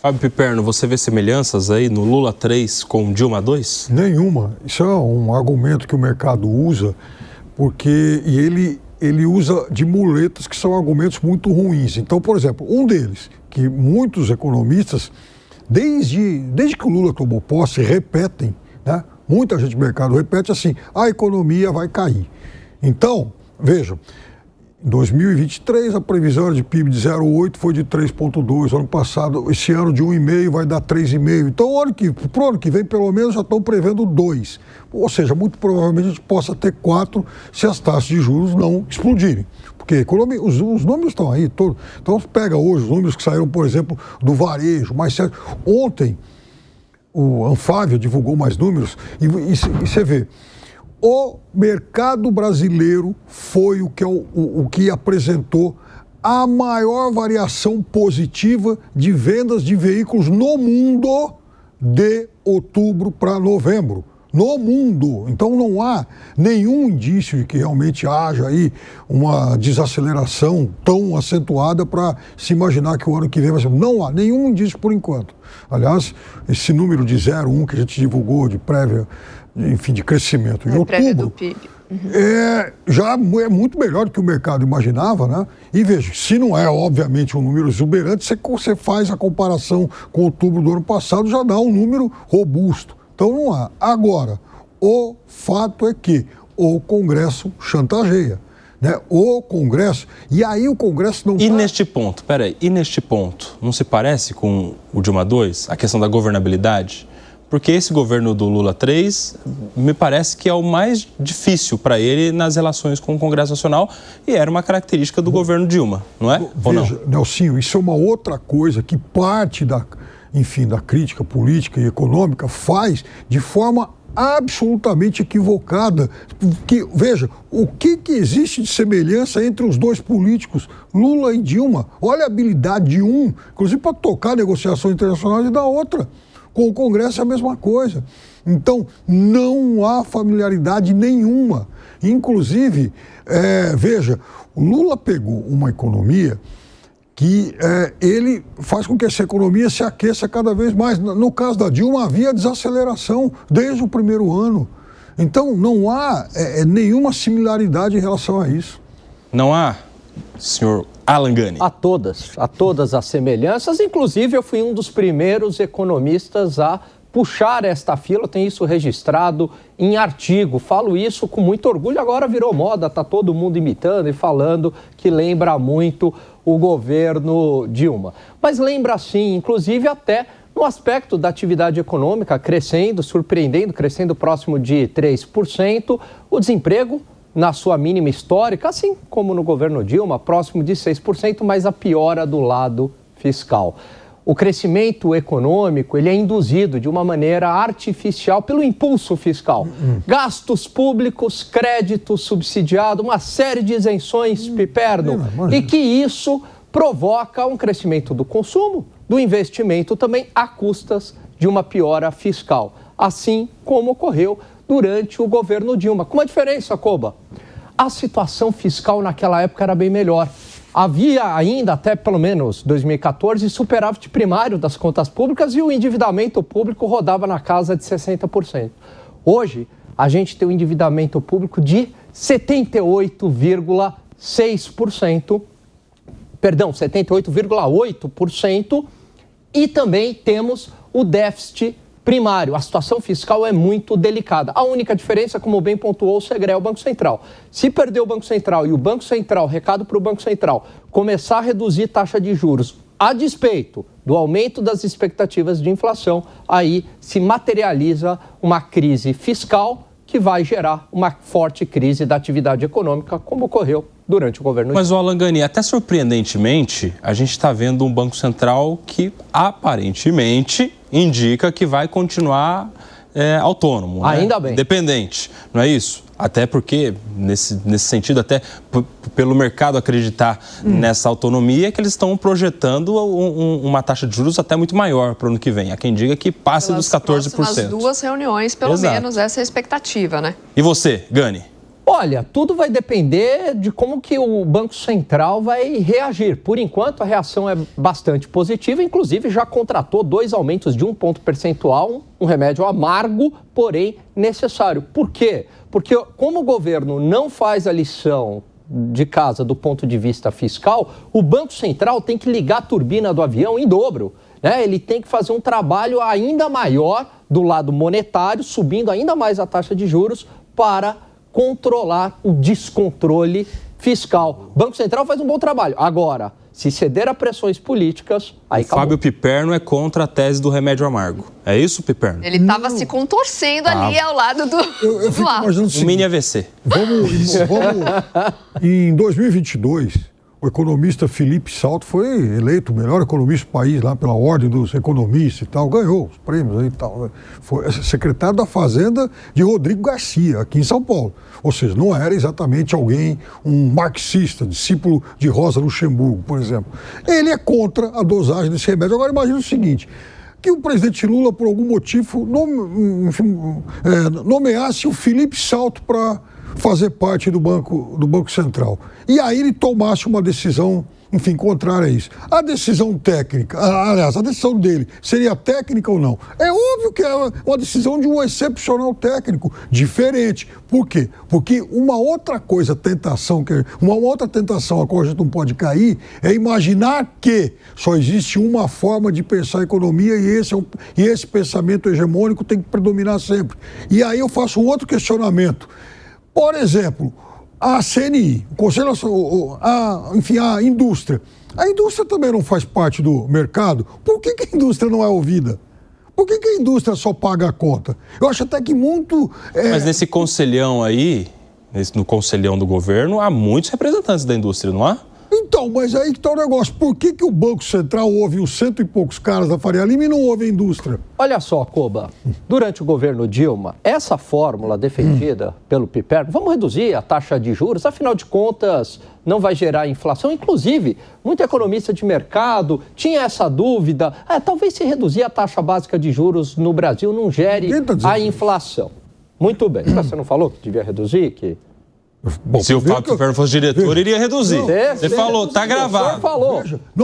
Fábio Piperno, você vê semelhanças aí no Lula 3 com Dilma 2? Nenhuma. Isso é um argumento que o mercado usa, porque ele usa de muletas que são argumentos muito ruins. Então, por exemplo, um deles, que muitos economistas, desde que o Lula tomou posse, repetem, né? Muita gente do mercado repete assim, a economia vai cair. Então, vejam, em 2023 a previsão era de PIB de 0,8, foi de 3,2. Ano passado, esse ano de 1,5 vai dar 3,5. Então, pro ano que vem, pelo menos, já estão prevendo 2. Ou seja, muito provavelmente a gente possa ter 4 se as taxas de juros não explodirem. Porque a economia, os números estão aí todos. Então, pega hoje os números que saíram, por exemplo, do varejo, mais certo. Ontem, o Anfávia divulgou mais números e você vê, o mercado brasileiro foi o que apresentou a maior variação positiva de vendas de veículos no mundo de outubro para novembro. No mundo. Então não há nenhum indício de que realmente haja aí uma desaceleração tão acentuada para se imaginar que o ano que vem vai ser. Não há nenhum indício por enquanto. Aliás, esse número de 0,1 que a gente divulgou de prévia, enfim, de crescimento em outubro, do PIB. Já é muito melhor do que o mercado imaginava, né? E veja, se não é, obviamente, um número exuberante, você faz a comparação com outubro do ano passado, já dá um número robusto. Então não há. Agora, o fato é que o Congresso chantageia, né? O Congresso, e aí o Congresso não... Neste ponto, não se parece com o Dilma 2, a questão da governabilidade? Porque esse governo do Lula 3 me parece que é o mais difícil para ele nas relações com o Congresso Nacional e era uma característica do governo Dilma, não é? Veja, ou não? Nelsinho, isso é uma outra coisa que parte da crítica política e econômica faz de forma absolutamente equivocada. Veja, o que existe de semelhança entre os dois políticos, Lula e Dilma? Olha a habilidade de um, inclusive para tocar negociações internacionais, e da outra. Com o Congresso é a mesma coisa. Então, não há familiaridade nenhuma. Inclusive, veja, o Lula pegou uma economia que ele faz com que essa economia se aqueça cada vez mais. No caso da Dilma, havia desaceleração desde o primeiro ano. Então, não há nenhuma similaridade em relação a isso. Não há, senhor Alan Gani? A todas as semelhanças. Inclusive, eu fui um dos primeiros economistas a puxar esta fila, tem isso registrado em artigo. Falo isso com muito orgulho, agora virou moda, está todo mundo imitando e falando que lembra muito o governo Dilma. Mas lembra sim, inclusive até no aspecto da atividade econômica, crescendo, surpreendendo, crescendo próximo de 3%, o desemprego na sua mínima histórica, assim como no governo Dilma, próximo de 6%, mas a piora do lado fiscal. O crescimento econômico ele é induzido de uma maneira artificial pelo impulso fiscal. Gastos públicos, crédito subsidiado, uma série de isenções, Piperno, e que isso provoca um crescimento do consumo, do investimento também, a custas de uma piora fiscal. Assim como ocorreu durante o governo Dilma. Com uma diferença, Koba, a situação fiscal naquela época era bem melhor. Havia ainda, até pelo menos 2014, superávit primário das contas públicas e o endividamento público rodava na casa de 60%. Hoje, a gente tem um endividamento público de 78,6%, perdão, 78,8%, e também temos o déficit primário. A situação fiscal é muito delicada. A única diferença, como bem pontuou o Segré, é o Banco Central. Se perder o Banco Central e o Banco Central, recado para o Banco Central, começar a reduzir taxa de juros a despeito do aumento das expectativas de inflação, aí se materializa uma crise fiscal que vai gerar uma forte crise da atividade econômica, como ocorreu durante o governo. Mas, Alan Gani, até surpreendentemente, a gente está vendo um Banco Central que aparentemente indica que vai continuar autônomo, ainda bem, independente, não é isso? Até porque, nesse sentido, até pelo mercado acreditar nessa autonomia, que eles estão projetando uma taxa de juros até muito maior para o ano que vem. Há quem diga que passe dos 14%. Nas duas reuniões, pelo menos, essa é a expectativa, né? E você, Gani? Olha, tudo vai depender de como que o Banco Central vai reagir. Por enquanto, a reação é bastante positiva, inclusive já contratou 2 aumentos de 1 ponto percentual, um remédio amargo, porém necessário. Por quê? Porque como o governo não faz a lição de casa do ponto de vista fiscal, o Banco Central tem que ligar a turbina do avião em dobro, né? Ele tem que fazer um trabalho ainda maior do lado monetário, subindo ainda mais a taxa de juros para controlar o descontrole fiscal. O Banco Central faz um bom trabalho. Agora, se ceder a pressões políticas, aí acabou. Fábio Piperno é contra a tese do remédio amargo. É isso, Piperno? Ele estava se contorcendo ali ao lado do Eu fico imaginando o seguinte, mini AVC. Em 2022, o economista Felipe Salto foi eleito o melhor economista do país lá pela ordem dos economistas e tal, ganhou os prêmios aí e tal. Foi secretário da Fazenda de Rodrigo Garcia, aqui em São Paulo. Ou seja, não era exatamente alguém, um marxista, discípulo de Rosa Luxemburgo, por exemplo. Ele é contra a dosagem desse remédio. Agora imagine o seguinte, que o presidente Lula, por algum motivo, nomeasse o Felipe Salto para fazer parte do Banco Central. E aí ele tomasse uma decisão, enfim, contrária a isso. A decisão técnica, aliás, a decisão dele seria técnica ou não? É óbvio que é uma decisão de um excepcional técnico, diferente. Por quê? Porque uma outra tentação a qual a gente não pode cair é imaginar que só existe uma forma de pensar a economia e esse pensamento hegemônico tem que predominar sempre. E aí eu faço um outro questionamento. Por exemplo, a CNI, o Conselho, a indústria. A indústria também não faz parte do mercado. Por que a indústria não é ouvida? Por que a indústria só paga a conta? Eu acho até que muito... Mas nesse conselhão aí, no conselhão do governo, há muitos representantes da indústria, não há? Então, mas aí que está o negócio. Por que o Banco Central ouve os 100 e poucos caras da Faria Lima e não ouve a indústria? Olha só, Koba, durante o governo Dilma, essa fórmula defendida pelo Piperno, vamos reduzir a taxa de juros, afinal de contas, não vai gerar inflação. Inclusive, muito economista de mercado tinha essa dúvida, talvez se reduzir a taxa básica de juros no Brasil não gere a inflação. Muito bem. Você não falou que devia reduzir, que... Bom, se o Fábio Piperno fosse diretor, iria reduzir. Você falou, tá gravado.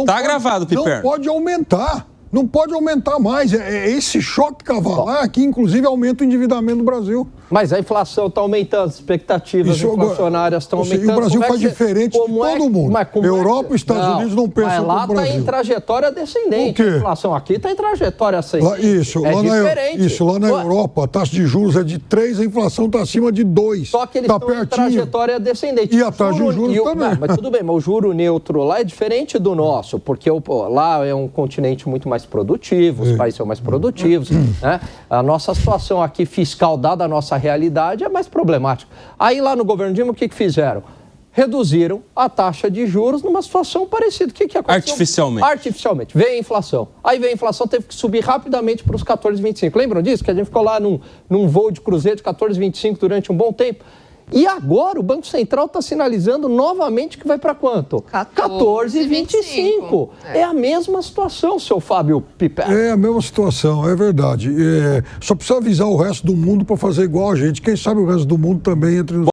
Tá gravado, Piperno. Não pode aumentar. Não pode aumentar mais. É esse choque cavalar que, inclusive, aumenta o endividamento do Brasil. Mas a inflação está aumentando, as expectativas inflacionárias estão aumentando. E o Brasil faz diferente de todo mundo. Europa e Estados Unidos não pensam como o Brasil. Lá está em trajetória descendente. A inflação aqui está em trajetória ascendente. Isso, lá na Europa, a taxa de juros é de 3, a inflação está acima de 2. Só que eles estão em trajetória descendente. E a taxa de juros também. Mas tudo bem, mas o juro neutro lá é diferente do nosso, porque lá é um continente muito mais produtivo, os países são mais produtivos, né? A nossa situação aqui fiscal, dada a nossa realidade, é mais problemática. Aí lá no governo Dilma, o que fizeram? Reduziram a taxa de juros numa situação parecida. O que aconteceu? Artificialmente. Artificialmente. Veio a inflação. Aí veio a inflação, teve que subir rapidamente para os 14,25. Lembram disso? Que a gente ficou lá num voo de cruzeiro de 14,25 durante um bom tempo. E agora o Banco Central está sinalizando novamente que vai para quanto? 14,25. É a mesma situação, seu Fábio Piperno. É a mesma situação, é verdade. Só precisa avisar o resto do mundo para fazer igual a gente. Quem sabe o resto do mundo também entre os